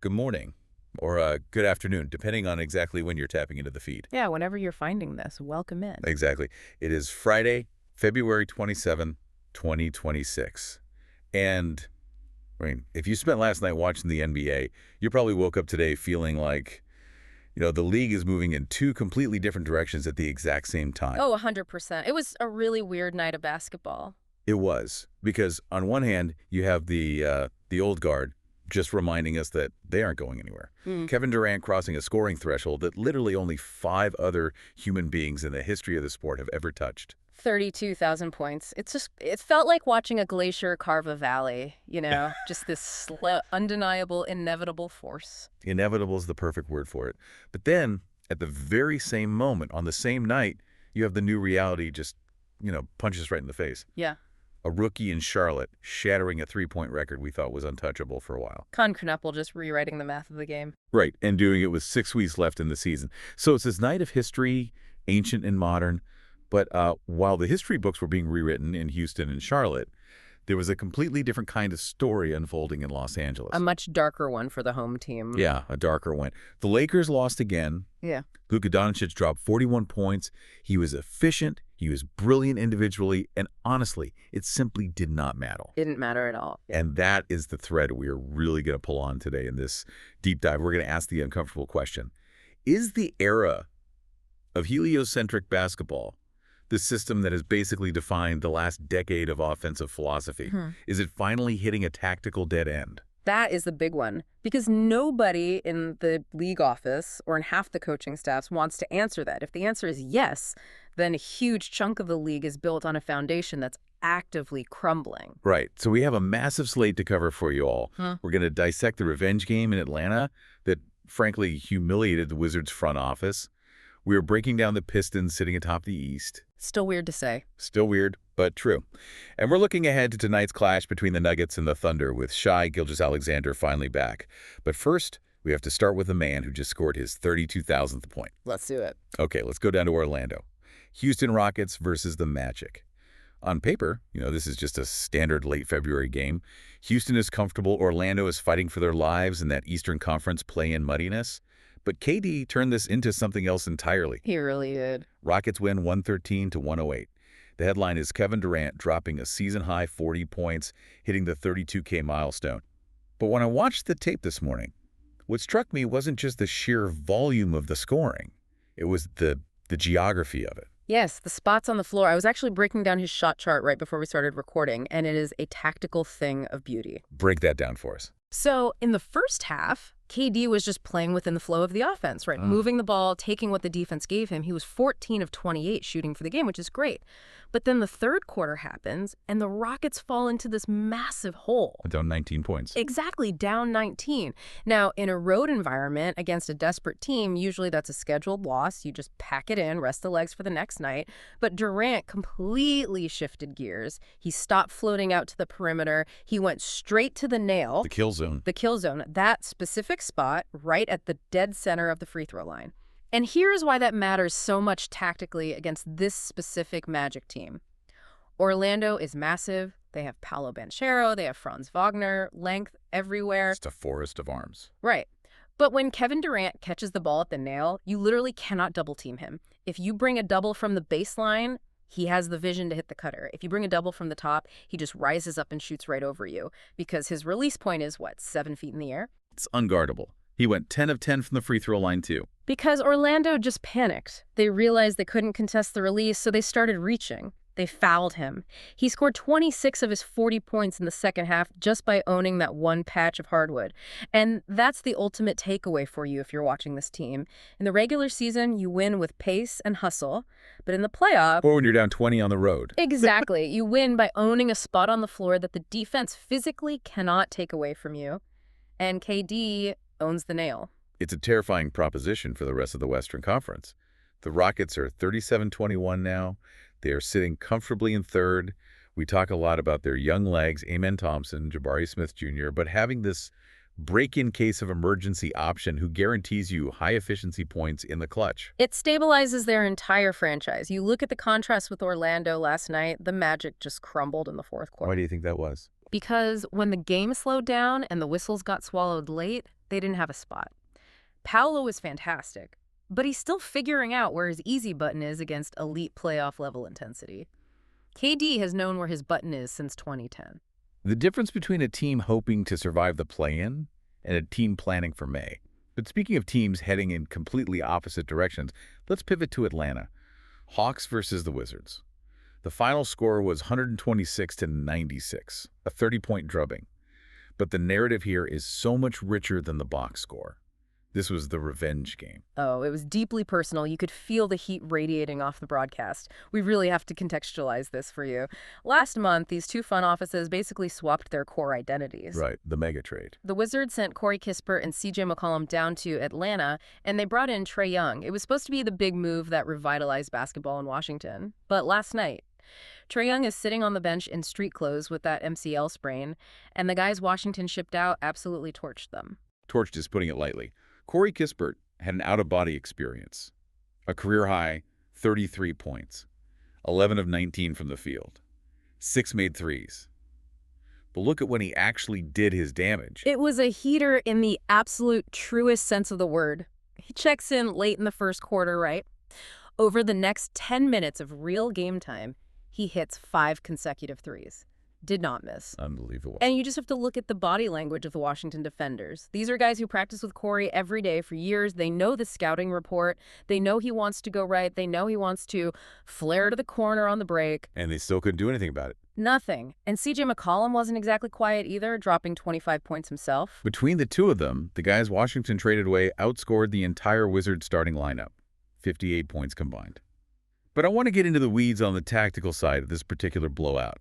good morning, or good afternoon, depending on exactly when you're tapping into the feed. Yeah, whenever you're finding this, welcome in. Exactly. It is Friday, February 27, 2026. And, I mean, if you spent last night watching the NBA, you probably woke up today feeling like, the league is moving in two completely different directions at the exact same time. Oh, 100%. It was a really weird night of basketball. It was, because on one hand, you have the old guard just reminding us that they aren't going anywhere. Kevin Durant crossing a scoring threshold that literally only 5 other human beings in the history of the sport have ever touched. 32,000 points. It felt like watching a glacier carve a valley, just this undeniable, inevitable force. Inevitable is the perfect word for it. But then, at the very same moment, on the same night, you have the new reality just, punches right in the face. Yeah. A rookie in Charlotte shattering a three-point record we thought was untouchable for a while. Con Knuppel just rewriting the math of the game. Right, and doing it with 6 weeks left in the season. So it's this night of history, ancient and modern. But while the history books were being rewritten in Houston and Charlotte, there was a completely different kind of story unfolding in Los Angeles. A much darker one for the home team. Yeah, a darker one. The Lakers lost again. Yeah. Luka Dončić dropped 41 points. He was efficient. He was brilliant individually. And honestly, it simply did not matter. Didn't matter at all. And that is the thread we are really going to pull on today in this deep dive. We're going to ask the uncomfortable question. Is the era of heliocentric basketball, the system that has basically defined the last decade of offensive philosophy, is it finally hitting a tactical dead end? That is the big one, because nobody in the league office or in half the coaching staffs wants to answer that. If the answer is yes, then a huge chunk of the league is built on a foundation that's actively crumbling. Right. So we have a massive slate to cover for you all. We're going to dissect the revenge game in Atlanta that, frankly, humiliated the Wizards' front office. We are breaking down the Pistons sitting atop the East. Still weird to say. Still weird, but true. And we're looking ahead to tonight's clash between the Nuggets and the Thunder with Shai Gilgeous-Alexander finally back. But first, we have to start with a man who just scored his 32,000th point. Let's do it. Okay, let's go down to Orlando. Houston Rockets versus the Magic. On paper, this is just a standard late February game. Houston is comfortable. Orlando is fighting for their lives in that Eastern Conference play-in muddiness. But KD turned this into something else entirely. He really did. Rockets win 113-108. The headline is Kevin Durant dropping a season-high 40 points, hitting the 32K milestone. But when I watched the tape this morning, what struck me wasn't just the sheer volume of the scoring. It was the geography of it. Yes, the spots on the floor. I was actually breaking down his shot chart right before we started recording, and it is a tactical thing of beauty. Break that down for us. So in the first half, KD was just playing within the flow of the offense, right? Moving the ball, taking what the defense gave him. He was 14 of 28 shooting for the game, which is great. But then the third quarter happens, and the Rockets fall into this massive hole. Down 19 points. Exactly, down 19. Now, in a road environment against a desperate team, usually that's a scheduled loss. You just pack it in, rest the legs for the next night. But Durant completely shifted gears. He stopped floating out to the perimeter. He went straight to the nail. The kill zone. The kill zone, that specific spot right at the dead center of the free throw line. And here's why that matters so much tactically against this specific Magic team. Orlando is massive. They have Paolo Banchero. They have Franz Wagner. Length everywhere. It's a forest of arms. Right. But when Kevin Durant catches the ball at the nail, you literally cannot double team him. If you bring a double from the baseline, he has the vision to hit the cutter. If you bring a double from the top, he just rises up and shoots right over you because his release point is, 7 feet in the air? It's unguardable. He went 10 of 10 from the free throw line, too. Because Orlando just panicked. They realized they couldn't contest the release, so they started reaching. They fouled him. He scored 26 of his 40 points in the second half just by owning that one patch of hardwood. And that's the ultimate takeaway for you if you're watching this team. In the regular season, you win with pace and hustle. But in the playoffs... Or when you're down 20 on the road. Exactly. You win by owning a spot on the floor that the defense physically cannot take away from you. And KD owns the nail. It's a terrifying proposition for the rest of the Western Conference. The Rockets are 37-21 now. They are sitting comfortably in third. We talk a lot about their young legs, Amen Thompson, Jabari Smith Jr., but having this break-in case of emergency option who guarantees you high-efficiency points in the clutch. It stabilizes their entire franchise. You look at the contrast with Orlando last night, the Magic just crumbled in the fourth quarter. Why do you think that was? Because when the game slowed down and the whistles got swallowed late, They didn't have a spot. Paolo was fantastic, but he's still figuring out where his easy button is against elite playoff-level intensity. KD has known where his button is since 2010. The difference between a team hoping to survive the play-in and a team planning for May. But speaking of teams heading in completely opposite directions, let's pivot to Atlanta. Hawks versus the Wizards. The final score was 126-96, a 30-point drubbing. But the narrative here is so much richer than the box score. This was the revenge game. Oh, it was deeply personal. You could feel the heat radiating off the broadcast. We really have to contextualize this for you. Last month, these two front offices basically swapped their core identities. Right, the mega trade. The Wizards sent Corey Kispert and CJ McCollum down to Atlanta, and they brought in Trae Young. It was supposed to be the big move that revitalized basketball in Washington. But last night, Trae Young is sitting on the bench in street clothes with that MCL sprain, and the guys Washington shipped out absolutely torched them. Torched is putting it lightly. Corey Kispert had an out-of-body experience. A career-high 33 points, 11 of 19 from the field, 6 made threes. But look at when he actually did his damage. It was a heater in the absolute truest sense of the word. He checks in late in the first quarter, right? Over the next 10 minutes of real game time, he hits 5 consecutive threes. Did not miss. Unbelievable. And you just have to look at the body language of the Washington defenders. These are guys who practice with Corey every day for years. They know the scouting report. They know he wants to go right. They know he wants to flare to the corner on the break. And they still couldn't do anything about it. Nothing. And CJ McCollum wasn't exactly quiet either, dropping 25 points himself. Between the two of them, the guys Washington traded away outscored the entire Wizards starting lineup, 58 points combined. But I want to get into the weeds on the tactical side of this particular blowout.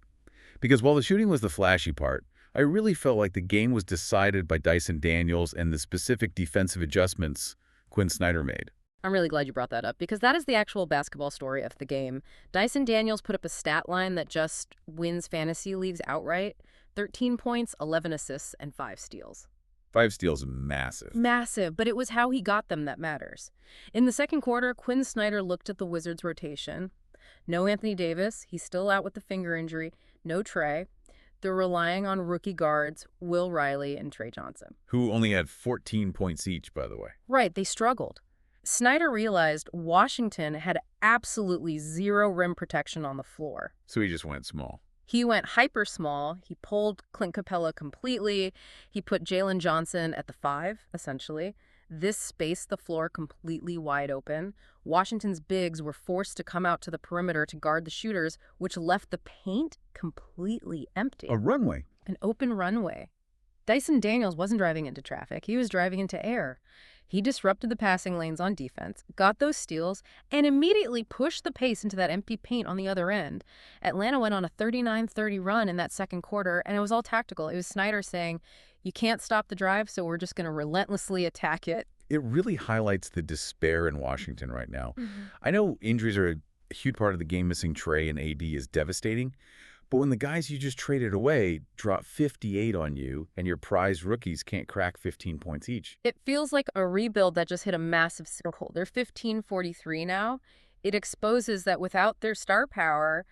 Because while the shooting was the flashy part, I really felt like the game was decided by Dyson Daniels and the specific defensive adjustments Quinn Snyder made. I'm really glad you brought that up, because that is the actual basketball story of the game. Dyson Daniels put up a stat line that just wins fantasy leagues outright. 13 points, 11 assists, and 5 steals. 5 steals, massive. Massive, but it was how he got them that matters. In the second quarter, Quinn Snyder looked at the Wizards' rotation. No Anthony Davis, he's still out with the finger injury. No Trae. They're relying on rookie guards, Will Riley and Trey Johnson. Who only had 14 points each, by the way. Right, they struggled. Snyder realized Washington had absolutely zero rim protection on the floor. So he just went small. He went hyper small. He pulled Clint Capella completely. He put Jalen Johnson at the 5, essentially. This spaced the floor completely wide open. Washington's bigs were forced to come out to the perimeter to guard the shooters, which left the paint completely empty. A runway. An open runway. Dyson Daniels wasn't driving into traffic. He was driving into air. He disrupted the passing lanes on defense, got those steals, and immediately pushed the pace into that empty paint on the other end. Atlanta went on a 39-30 run in that second quarter, and it was all tactical. It was Snyder saying, you can't stop the drive, so we're just going to relentlessly attack it. It really highlights the despair in Washington right now. I know injuries are a huge part of the game. Missing Trae and AD is devastating. But when the guys you just traded away drop 58 on you and your prized rookies can't crack 15 points each. It feels like a rebuild that just hit a massive circle. They're 15-43 now. It exposes that without their star power,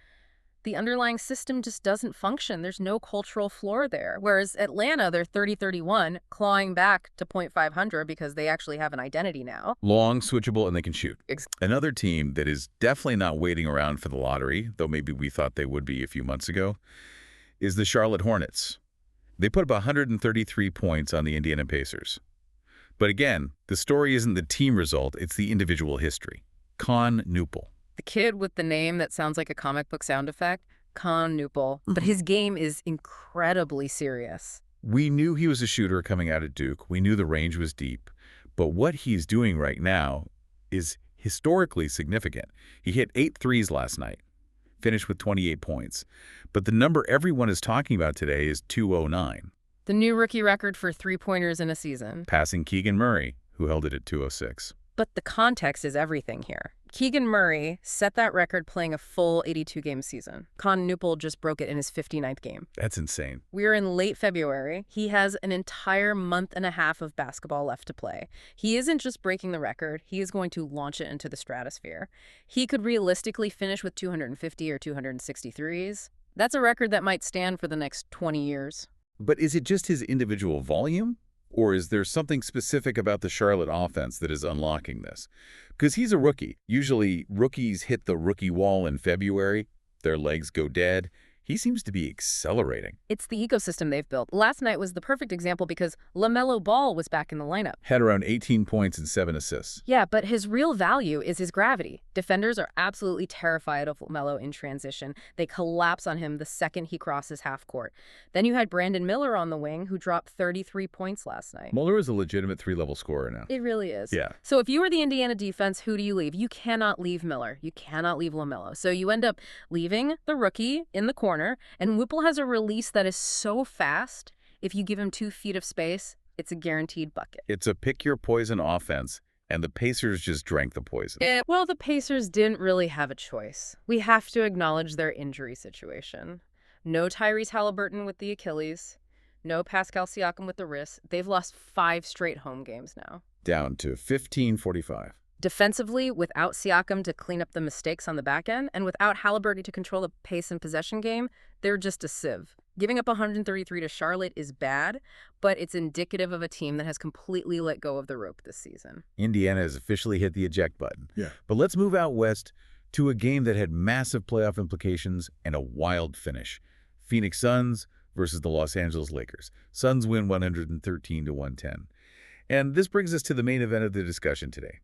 the underlying system just doesn't function. There's no cultural floor there. Whereas Atlanta, they're 30-31, clawing back to .500 because they actually have an identity now. Long, switchable, and they can shoot. Another team that is definitely not waiting around for the lottery, though maybe we thought they would be a few months ago, is the Charlotte Hornets. They put up 133 points on the Indiana Pacers. But again, the story isn't the team result, it's the individual history. Con Newpel. The kid with the name that sounds like a comic book sound effect, Con Newpel, but his game is incredibly serious. We knew he was a shooter coming out of Duke. We knew the range was deep. But what he's doing right now is historically significant. He hit 8 threes last night, finished with 28 points. But the number everyone is talking about today is 209. The new rookie record for three-pointers in a season. Passing Keegan Murray, who held it at 206. But the context is everything here. Keegan Murray set that record playing a full 82-game season. Con Newpel just broke it in his 59th game. That's insane. We're in late February. He has an entire month and a half of basketball left to play. He isn't just breaking the record. He is going to launch it into the stratosphere. He could realistically finish with 250 or 260 threes. That's a record that might stand for the next 20 years. But is it just his individual volume? Or is there something specific about the Charlotte offense that is unlocking this? Because he's a rookie. Usually, rookies hit the rookie wall in February. Their legs go dead. He seems to be accelerating. It's the ecosystem they've built. Last night was the perfect example because LaMelo Ball was back in the lineup. Had around 18 points and 7 assists. Yeah, but his real value is his gravity. Defenders are absolutely terrified of LaMelo in transition. They collapse on him the second he crosses half court. Then you had Brandon Miller on the wing, who dropped 33 points last night. Muller is a legitimate 3-level scorer now. It really is. Yeah. So if you were the Indiana defense, who do you leave? You cannot leave Miller. You cannot leave LaMelo. So you end up leaving the rookie in the corner. And Whipple has a release that is so fast, if you give him 2 feet of space, it's a guaranteed bucket. It's a pick-your-poison offense, and the Pacers just drank the poison. Well, the Pacers didn't really have a choice. We have to acknowledge their injury situation. No Tyrese Halliburton with the Achilles. No Pascal Siakam with the wrist. They've lost 5 straight home games now. Down to 15-45. Defensively, without Siakam to clean up the mistakes on the back end, and without Halliburton to control the pace and possession game, they're just a sieve. Giving up 133 to Charlotte is bad, but it's indicative of a team that has completely let go of the rope this season. Indiana has officially hit the eject button. Yeah. But let's move out west to a game that had massive playoff implications and a wild finish. Phoenix Suns versus the Los Angeles Lakers. Suns win 113-110. And this brings us to the main event of the discussion today.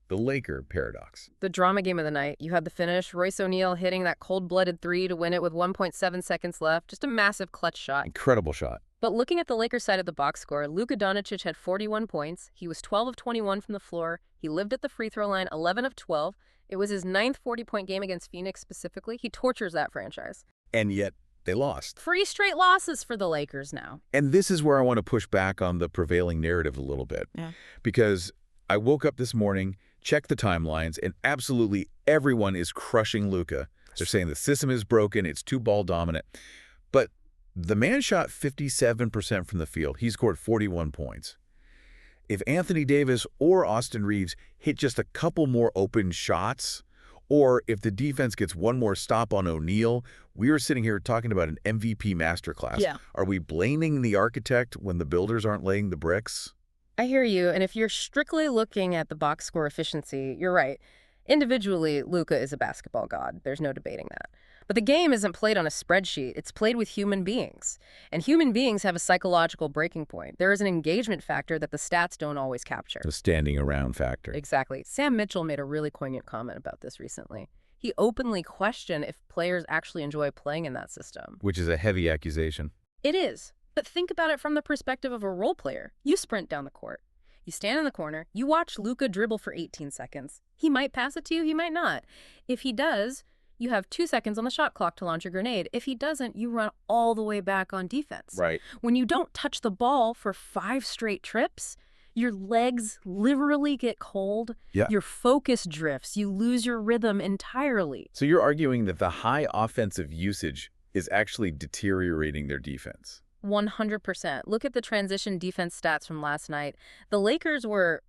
The Laker paradox. The drama game of the night. You had the finish, Royce O'Neal hitting that cold-blooded 3 to win it with 1.7 seconds left. Just a massive clutch shot. Incredible shot. But looking at the Lakers side of the box score, Luka Dončić had 41 points. He was 12 of 21 from the floor. He lived at the free throw line 11 of 12. It was his 9th 40-point game against Phoenix specifically. He tortures that franchise. And yet, they lost. 3 straight losses for the Lakers now. And this is where I want to push back on the prevailing narrative a little bit. Yeah. Because I woke up this morning, checked the timelines, and absolutely everyone is crushing Luka. They're saying the system is broken, it's too ball dominant. But the man shot 57% from the field. He scored 41 points. If Anthony Davis or Austin Reeves hit just a couple more open shots, or if the defense gets one more stop on O'Neal, we are sitting here talking about an MVP masterclass. Yeah. Are we blaming the architect when the builders aren't laying the bricks? I hear you, and if you're strictly looking at the box score efficiency, you're right. Individually, Luka is a basketball god. There's no debating that. But the game isn't played on a spreadsheet. It's played with human beings. And human beings have a psychological breaking point. There is an engagement factor that the stats don't always capture. The standing around factor. Exactly. Sam Mitchell made a really poignant comment about this recently. He openly questioned if players actually enjoy playing in that system. Which is a heavy accusation. It is. But think about it from the perspective of a role player. You sprint down the court. You stand in the corner. You watch Luka dribble for 18 seconds. He might pass it to you. He might not. If he does, you have 2 seconds on the shot clock to launch a grenade. If he doesn't, you run all the way back on defense. Right. When you don't touch the ball for 5 straight trips, your legs literally get cold. Yeah. Your focus drifts. You lose your rhythm entirely. So you're arguing that the high offensive usage is actually deteriorating their defense. 100%. Look at the transition defense stats from last night. The Lakers were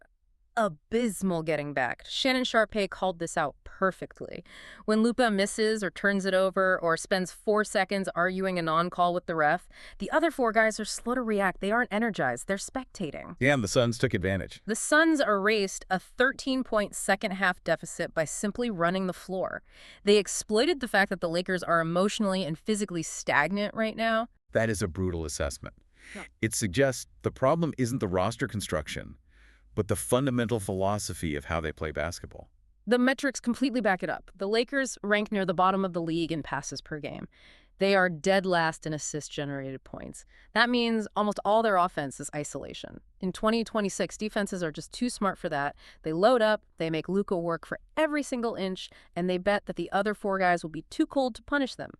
abysmal getting back. Shannon Sharpe called this out perfectly. When Luka misses or turns it over or spends 4 seconds arguing a non-call with the ref, the other 4 guys are slow to react. They aren't energized. They're spectating. Yeah, and the Suns took advantage. The Suns erased a 13-point second-half deficit by simply running the floor. They exploited the fact that the Lakers are emotionally and physically stagnant right now. That is a brutal assessment. Yeah. It suggests the problem isn't the roster construction, but the fundamental philosophy of how they play basketball. The metrics completely back it up. The Lakers rank near the bottom of the league in passes per game. They are dead last in assist-generated points. That means almost all their offense is isolation. In 2026, defenses are just too smart for that. They load up, they make Luka work for every single inch, and they bet that the other 4 guys will be too cold to punish them.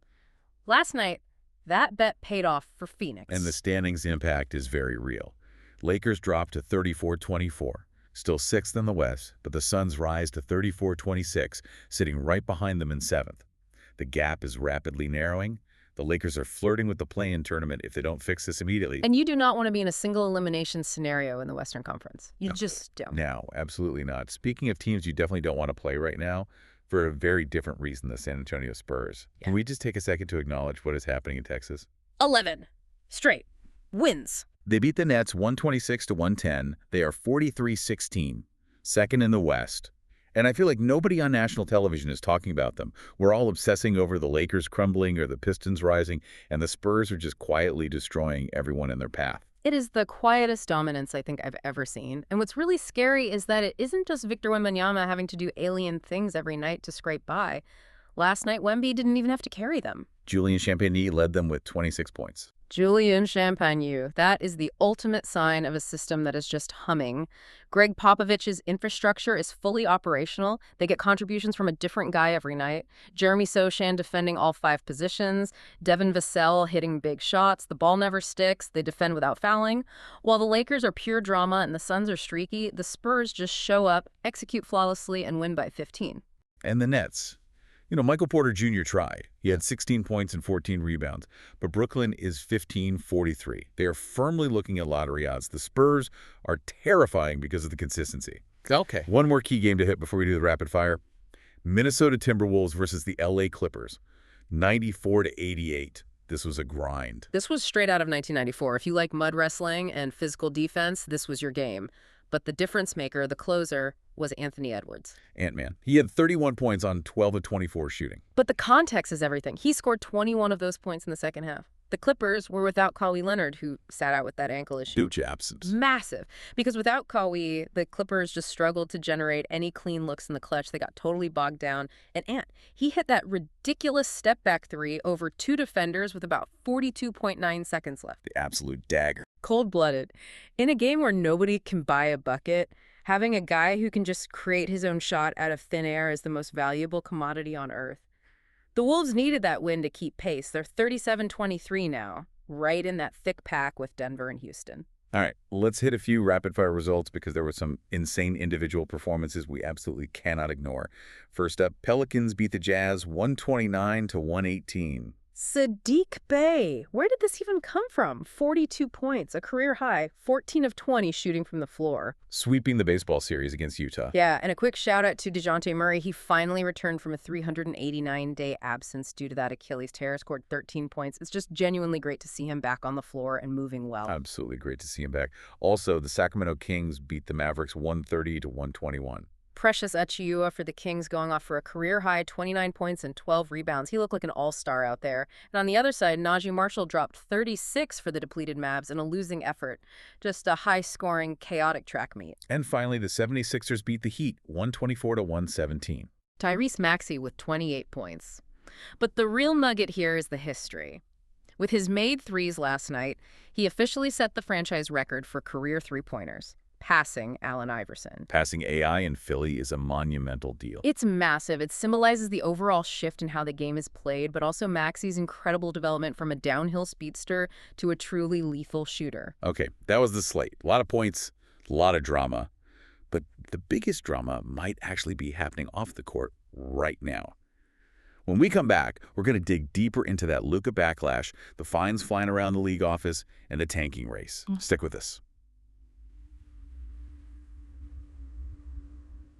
Last night, that bet paid off for Phoenix. And the standings impact is very real. Lakers dropped to 34-24, still 6th in the West, but the Suns rise to 34-26, sitting right behind them in 7th. The gap is rapidly narrowing. The Lakers are flirting with the play-in tournament if they don't fix this immediately. And you do not want to be in a single elimination scenario in the Western Conference. You just don't. No, absolutely not. Speaking of teams you definitely don't want to play right now, for a very different reason, the San Antonio Spurs. Yeah. Can we just take a second to acknowledge what is happening in Texas? 11 straight wins. They beat the Nets 126-110. They are 43-16, second in the West. And I feel like nobody on national television is talking about them. We're all obsessing over the Lakers crumbling or the Pistons rising, and the Spurs are just quietly destroying everyone in their path. It is the quietest dominance I think I've ever seen. And what's really scary is that it isn't just Victor Wembanyama having to do alien things every night to scrape by. Last night, Wemby didn't even have to carry them. Julian Champagnie led them with 26 points. Julian Champagnie, that is the ultimate sign of a system that is just humming. Greg Popovich's infrastructure is fully operational. They get contributions from a different guy every night. Jeremy Sochan defending all 5 positions. Devin Vassell hitting big shots. The ball never sticks. They defend without fouling. While the Lakers are pure drama and the Suns are streaky, the Spurs just show up, execute flawlessly, and win by 15. And the Nets. Michael Porter Jr. tried. He had 16 points and 14 rebounds, but Brooklyn is 15-43. They are firmly looking at lottery odds. The Spurs are terrifying because of the consistency. Okay. One more key game to hit before we do the rapid fire. Minnesota Timberwolves versus the LA Clippers, 94-88. This was a grind. This was straight out of 1994. If you like mud wrestling and physical defense, this was your game. But the difference maker, the closer, was Anthony Edwards. Ant-Man. He had 31 points on 12 of 24 shooting. But the context is everything. He scored 21 of those points in the second half. The Clippers were without Kawhi Leonard, who sat out with that ankle issue. Huge absence. Massive. Because without Kawhi, the Clippers just struggled to generate any clean looks in the clutch. They got totally bogged down. And Ant, he hit that ridiculous step-back 3 over 2 defenders with about 42.9 seconds left. The absolute dagger. Cold-blooded. In a game where nobody can buy a bucket, having a guy who can just create his own shot out of thin air is the most valuable commodity on earth. The Wolves needed that win to keep pace. They're 37-23 now, right in that thick pack with Denver and Houston. All right, let's hit a few rapid-fire results because there were some insane individual performances we absolutely cannot ignore. First up, Pelicans beat the Jazz 129-118. Saddiq Bey. Where did this even come from? 42 points, a career high, 14 of 20 shooting from the floor. Sweeping the baseball series against Utah. Yeah, and a quick shout out to DeJounte Murray. He finally returned from a 389-day absence due to that Achilles tear, scored 13 points. It's just genuinely great to see him back on the floor and moving well. Absolutely great to see him back. Also, the Sacramento Kings beat the Mavericks 130-121. Precious Achiuwa for the Kings going off for a career-high 29 points and 12 rebounds. He looked like an all-star out there. And on the other side, Najee Marshall dropped 36 for the depleted Mavs in a losing effort. Just a high-scoring, chaotic track meet. And finally, the 76ers beat the Heat 124-117. Tyrese Maxey with 28 points. But the real nugget here is the history. With his made threes last night, he officially set the franchise record for career three-pointers, passing Allen Iverson. Passing AI in Philly is a monumental deal. It's massive. It symbolizes the overall shift in how the game is played, but also Maxey's incredible development from a downhill speedster to a truly lethal shooter. Okay, that was the slate. A lot of points, a lot of drama. But the biggest drama might actually be happening off the court right now. When we come back, we're going to dig deeper into that Luka backlash, the fines flying around the league office, and the tanking race. Stick with us.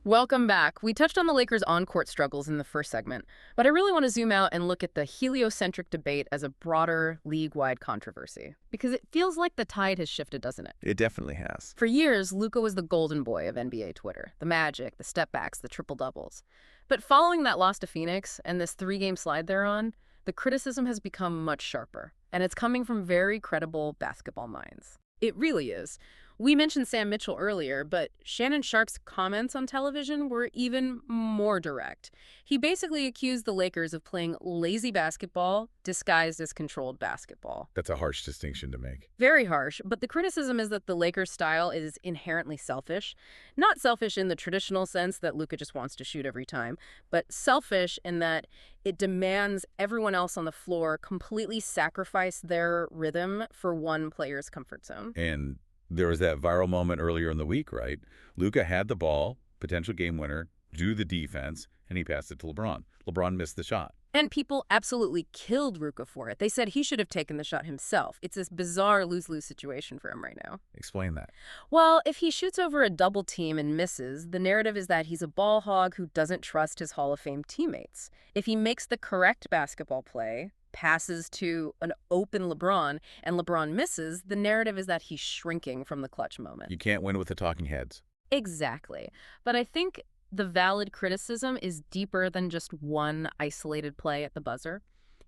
Welcome back. We touched on the Lakers' on-court struggles in the first segment, but I really want to zoom out and look at the heliocentric debate as a broader, league-wide controversy. Because it feels like the tide has shifted, doesn't it? It definitely has. For years, Luka was the golden boy of NBA Twitter. The magic, the step-backs, the triple-doubles. But following that loss to Phoenix and this 3-game slide they're on, the criticism has become much sharper. And it's coming from very credible basketball minds. It really is. We mentioned Sam Mitchell earlier, but Shannon Sharpe's comments on television were even more direct. He basically accused the Lakers of playing lazy basketball disguised as controlled basketball. That's a harsh distinction to make. Very harsh, but the criticism is that the Lakers' style is inherently selfish. Not selfish in the traditional sense that Luka just wants to shoot every time, but selfish in that it demands everyone else on the floor completely sacrifice their rhythm for one player's comfort zone. And there was that viral moment earlier in the week, right? Luka had the ball, potential game winner, do the defense, and he passed it to LeBron. LeBron missed the shot. And people absolutely killed Luka for it. They said he should have taken the shot himself. It's this bizarre lose-lose situation for him right now. Explain that. Well, if he shoots over a double team and misses, the narrative is that he's a ball hog who doesn't trust his Hall of Fame teammates. If he makes the correct basketball play, passes to an open LeBron, and LeBron misses, the narrative is that he's shrinking from the clutch moment. You can't win with the talking heads. Exactly. But I think the valid criticism is deeper than just one isolated play at the buzzer.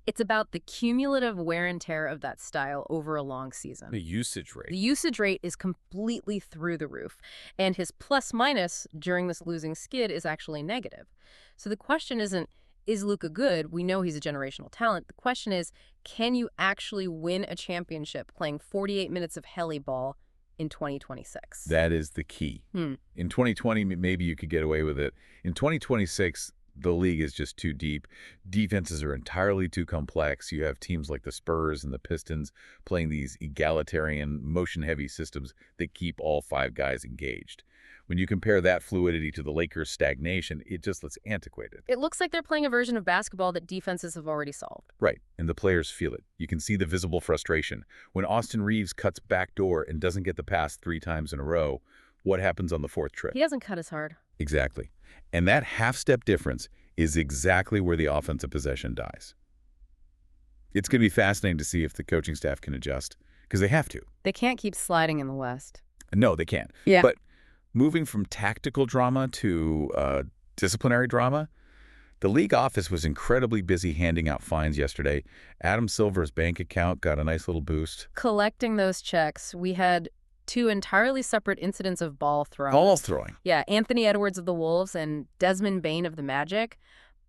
It's about the cumulative wear and tear of that style over a long season. The usage rate. The usage rate is completely through the roof, and his plus-minus during this losing skid is actually negative. So the question isn't, is Luka good? We know he's a generational talent. The question is, can you actually win a championship playing 48 minutes of heli ball in 2026? That is the key. In 2020, maybe you could get away with it. In 2026, the league is just too deep. Defenses are entirely too complex. You have teams like the Spurs and the Pistons playing these egalitarian, motion-heavy systems that keep all five guys engaged. When you compare that fluidity to the Lakers' stagnation, it just looks antiquated. It looks like they're playing a version of basketball that defenses have already solved. Right, and the players feel it. You can see the visible frustration. When Austin Reeves cuts backdoor and doesn't get the pass 3 times in a row, what happens on the 4th trip? He doesn't cut as hard. Exactly. And that half-step difference is exactly where the offensive possession dies. It's going to be fascinating to see if the coaching staff can adjust, because they have to. They can't keep sliding in the West. No, they can't. Yeah. But moving from tactical drama to disciplinary drama, the league office was incredibly busy handing out fines yesterday. Adam Silver's bank account got a nice little boost. Collecting those checks, we had 2 entirely separate incidents of ball throwing. Ball throwing. Yeah, Anthony Edwards of the Wolves and Desmond Bain of the Magic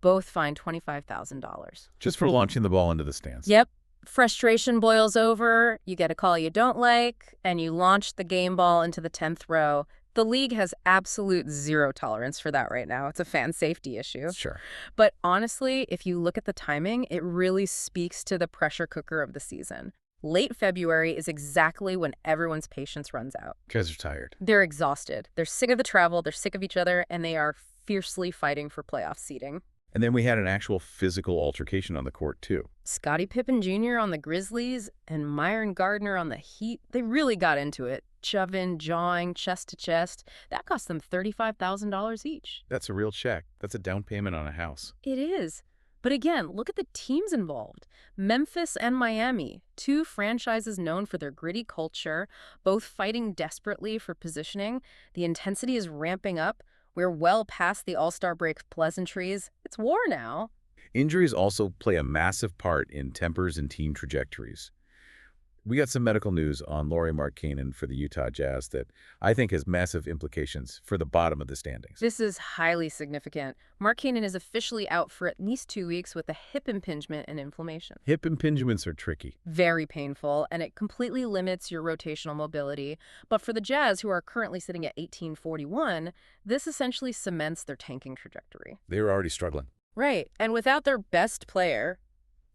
both fined $25,000. Just for launching the ball into the stands. Yep. Frustration boils over, you get a call you don't like, and you launch the game ball into the 10th row. The league has absolute zero tolerance for that right now. It's a fan safety issue. Sure. But honestly, if you look at the timing, it really speaks to the pressure cooker of the season. Late February is exactly when everyone's patience runs out. Guys are tired. They're exhausted. They're sick of the travel, they're sick of each other, and they are fiercely fighting for playoff seeding. And then we had an actual physical altercation on the court, too. Scottie Pippen Jr. on the Grizzlies and Myron Gardner on the Heat, they really got into it. Shoving, jawing, chest to chest. That cost them $35,000 each. That's a real check. That's a down payment on a house. It is. But again, look at the teams involved. Memphis and Miami, 2 franchises known for their gritty culture, both fighting desperately for positioning. The intensity is ramping up. We're well past the All-Star break pleasantries. It's war now. Injuries also play a massive part in tempers and team trajectories. We got some medical news on Lauri Markkanen for the Utah Jazz that I think has massive implications for the bottom of the standings. This is highly significant. Markkanen is officially out for at least 2 weeks with a hip impingement and inflammation. Hip impingements are tricky. Very painful, and it completely limits your rotational mobility. But for the Jazz, who are currently sitting at 1841, this essentially cements their tanking trajectory. They were already struggling. Right, and without their best player,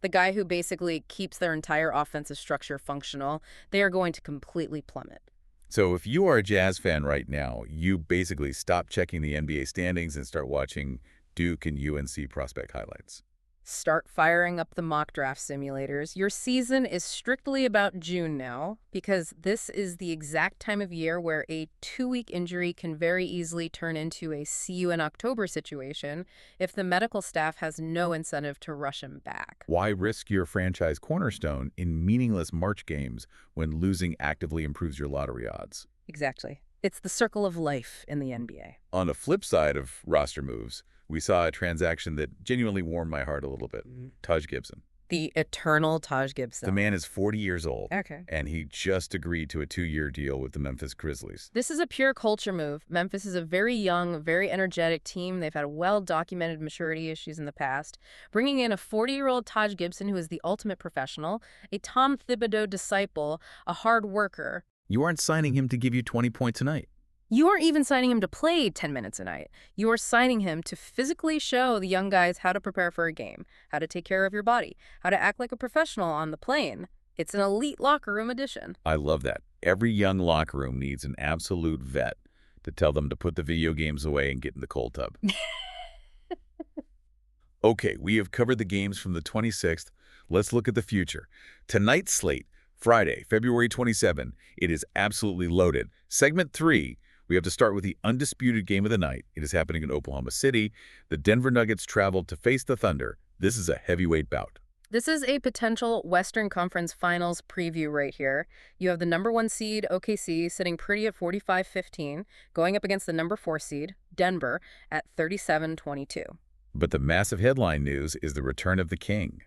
the guy who basically keeps their entire offensive structure functional, they are going to completely plummet. So if you are a Jazz fan right now, you basically stop checking the NBA standings and start watching Duke and UNC prospect highlights. Start firing up the mock draft simulators. Your season is strictly about June now, because this is the exact time of year where a 2-week injury can very easily turn into a see you in October situation if the medical staff has no incentive to rush him back. Why risk your franchise cornerstone in meaningless March games when losing actively improves your lottery odds? Exactly. It's the circle of life in the NBA. On the flip side of roster moves, we saw a transaction that genuinely warmed my heart a little bit. Taj Gibson. The eternal Taj Gibson. The man is 40 years old. Okay. And he just agreed to a 2-year deal with the Memphis Grizzlies. This is a pure culture move. Memphis is a very young, very energetic team. They've had well-documented maturity issues in the past. Bringing in a 40-year-old Taj Gibson, who is the ultimate professional, a Tom Thibodeau disciple, a hard worker. You aren't signing him to give you 20 points a night. You aren't even signing him to play 10 minutes a night. You are signing him to physically show the young guys how to prepare for a game, how to take care of your body, how to act like a professional on the plane. It's an elite locker room addition. I love that. Every young locker room needs an absolute vet to tell them to put the video games away and get in the cold tub. Okay, we have covered the games from the 26th. Let's look at the future. Tonight's slate, Friday, February 27. It is absolutely loaded. Segment 3. We have to start with the undisputed game of the night. It is happening in Oklahoma City. The Denver Nuggets traveled to face the Thunder. This is a heavyweight bout. This is a potential Western Conference Finals preview right here. You have the number 1 seed, OKC, sitting pretty at 45-15, going up against the number 4 seed, Denver, at 37-22. But the massive headline news is the return of the king.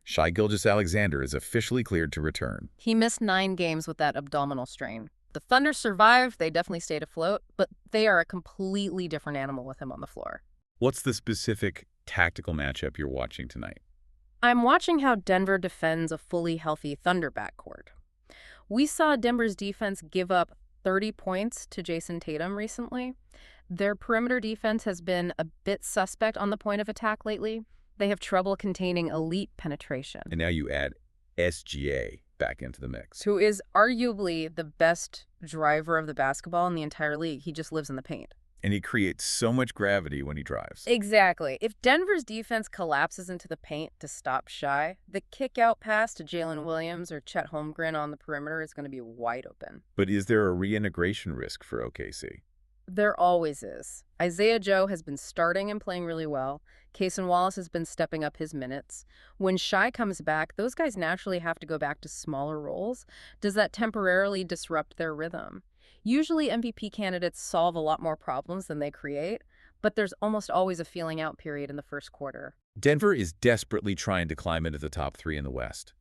Shai Gilgeous-Alexander is officially cleared to return. He missed 9 games with that abdominal strain. The Thunder survived, they definitely stayed afloat, but they are a completely different animal with him on the floor. What's the specific tactical matchup you're watching tonight? I'm watching how Denver defends a fully healthy Thunder backcourt. We saw Denver's defense give up 30 points to Jason Tatum recently. Their perimeter defense has been a bit suspect on the point of attack lately. They have trouble containing elite penetration. And now you add SGA back into the mix. Who is arguably the best driver of the basketball in the entire league. He just lives in the paint. And he creates so much gravity when he drives. Exactly. If Denver's defense collapses into the paint to stop Shai, the kick-out pass to Jalen Williams or Chet Holmgren on the perimeter is going to be wide open. But is there a reintegration risk for OKC? There always is. Isaiah Joe has been starting and playing really well. Cason Wallace has been stepping up his minutes. When Shai comes back, those guys naturally have to go back to smaller roles. Does that temporarily disrupt their rhythm? Usually MVP candidates solve a lot more problems than they create, but there's almost always a feeling out period in the first quarter. Denver is desperately trying to climb into the top 3 in the West.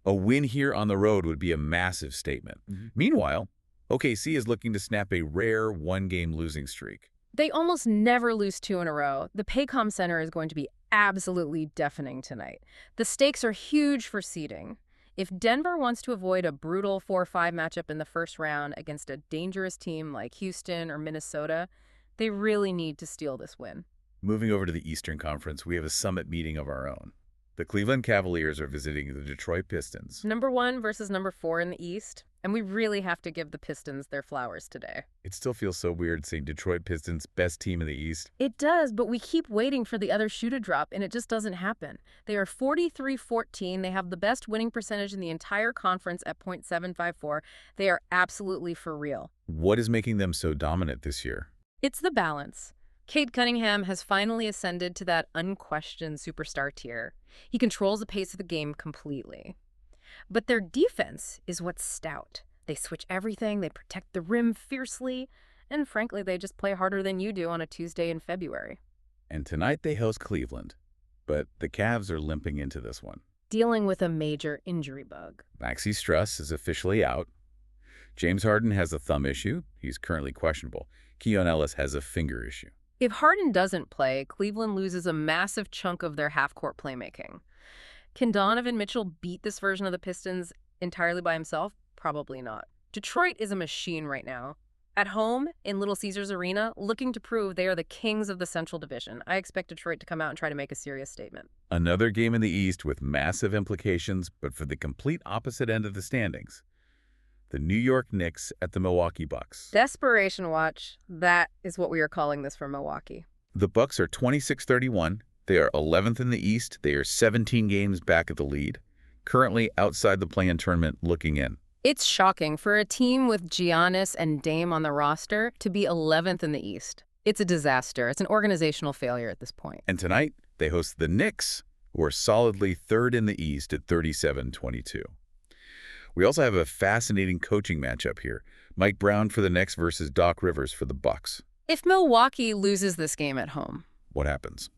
A win here on the road would be a massive statement. Meanwhile, OKC is looking to snap a rare 1-game losing streak. They almost never lose 2 in a row. The Paycom Center is going to be absolutely deafening tonight. The stakes are huge for seeding. If Denver wants to avoid a brutal 4-5 matchup in the first round against a dangerous team like Houston or Minnesota, they really need to steal this win. Moving over to the Eastern Conference, we have a summit meeting of our own. The Cleveland Cavaliers are visiting the Detroit Pistons. Number 1 versus number 4 in the East, and we really have to give the Pistons their flowers today. It still feels so weird saying Detroit Pistons best team in the East. It does, but we keep waiting for the other shoe to drop, and it just doesn't happen. They are 43-14. They have the best winning percentage in the entire conference at .754. They are absolutely for real. What is making them so dominant this year? It's the balance. Cade Cunningham has finally ascended to that unquestioned superstar tier. He controls the pace of the game completely. But their defense is what's stout. They switch everything, they protect the rim fiercely, and frankly, they just play harder than you do on a Tuesday in February. And tonight they host Cleveland, but the Cavs are limping into this one. Dealing with a major injury bug. Maxey Struss is officially out. James Harden has a thumb issue. He's currently questionable. Keon Ellis has a finger issue. If Harden doesn't play, Cleveland loses a massive chunk of their half-court playmaking. Can Donovan Mitchell beat this version of the Pistons entirely by himself? Probably not. Detroit is a machine right now. At home, in Little Caesars Arena, looking to prove they are the kings of the Central Division. I expect Detroit to come out and try to make a serious statement. Another game in the East with massive implications, but for the complete opposite end of the standings. The New York Knicks at the Milwaukee Bucks. Desperation watch. That is what we are calling this for Milwaukee. The Bucks are 26-31. They are 11th in the East. They are 17 games back at the lead. Currently outside the play-in tournament looking in. It's shocking for a team with Giannis and Dame on the roster to be 11th in the East. It's a disaster. It's an organizational failure at this point. And tonight, they host the Knicks, who are solidly 3rd in the East at 37-22. We also have a fascinating coaching matchup here. Mike Brown for the Knicks versus Doc Rivers for the Bucks. If Milwaukee loses this game at home, what happens?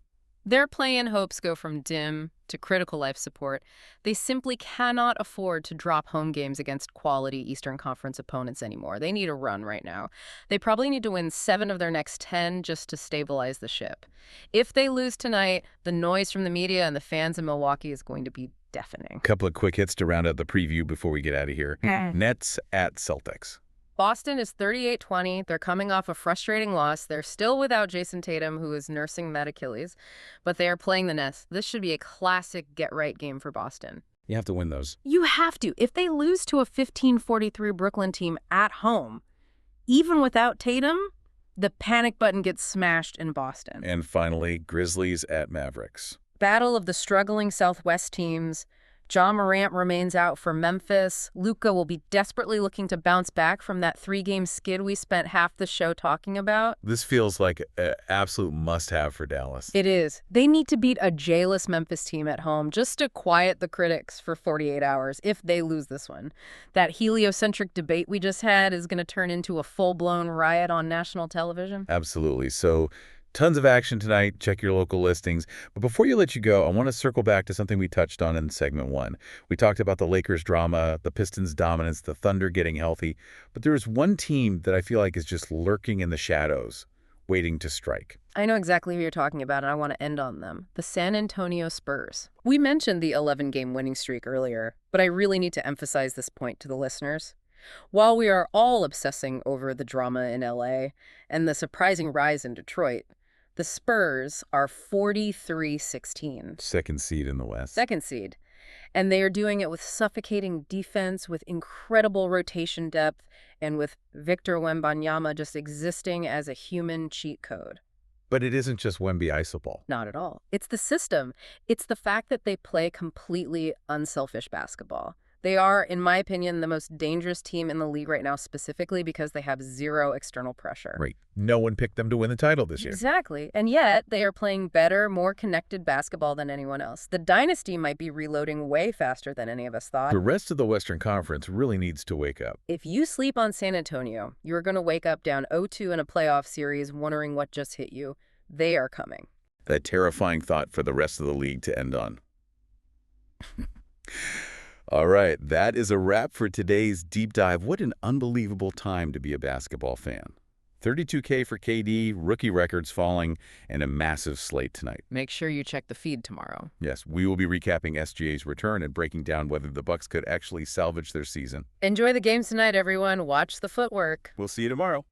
Their play-in hopes go from dim to critical life support. They simply cannot afford to drop home games against quality Eastern Conference opponents anymore. They need a run right now. They probably need to win 7 of their next 10 just to stabilize the ship. If they lose tonight, the noise from the media and the fans in Milwaukee is going to be deafening. Couple of quick hits to round out the preview before we get out of here. Nets at Celtics. Boston is 38-20. They're coming off a frustrating loss. They're still without Jason Tatum, who is nursing that Achilles, but they are playing the Nets. This should be a classic get-right game for Boston. You have to win those. You have to. If they lose to a 15-43 Brooklyn team at home, even without Tatum, the panic button gets smashed in Boston. And finally, Grizzlies at Mavericks. Battle of the struggling Southwest teams. Ja Morant remains out for Memphis. Luka will be desperately looking to bounce back from that 3-game skid we spent half the show talking about. This feels like an absolute must-have for Dallas. It is. They need to beat a J-less Memphis team at home just to quiet the critics for 48 hours if they lose this one. That heliocentric debate we just had is going to turn into a full-blown riot on national television. Absolutely. So tons of action tonight. Check your local listings. But before you let you go, I want to circle back to something we touched on in segment 1. We talked about the Lakers' drama, the Pistons' dominance, the Thunder getting healthy. But there is one team that I feel like is just lurking in the shadows, waiting to strike. I know exactly who you're talking about, and I want to end on them. The San Antonio Spurs. We mentioned the 11-game winning streak earlier, but I really need to emphasize this point to the listeners. While we are all obsessing over the drama in LA and the surprising rise in Detroit, the Spurs are 43-16. Second seed in the West. Second seed. And they are doing it with suffocating defense, with incredible rotation depth, and with Victor Wembanyama just existing as a human cheat code. But it isn't just Wemby Isoball. Not at all. It's the system. It's the fact that they play completely unselfish basketball. They are, in my opinion, the most dangerous team in the league right now, specifically because they have zero external pressure. Right. No one picked them to win the title this year. Exactly. And yet, they are playing better, more connected basketball than anyone else. The dynasty might be reloading way faster than any of us thought. The rest of the Western Conference really needs to wake up. If you sleep on San Antonio, you're going to wake up down 0-2 in a playoff series wondering what just hit you. They are coming. That terrifying thought for the rest of the league to end on. All right, that is a wrap for today's deep dive. What an unbelievable time to be a basketball fan. 32K for KD, rookie records falling, and a massive slate tonight. Make sure you check the feed tomorrow. Yes, we will be recapping SGA's return and breaking down whether the Bucks could actually salvage their season. Enjoy the games tonight, everyone. Watch the footwork. We'll see you tomorrow.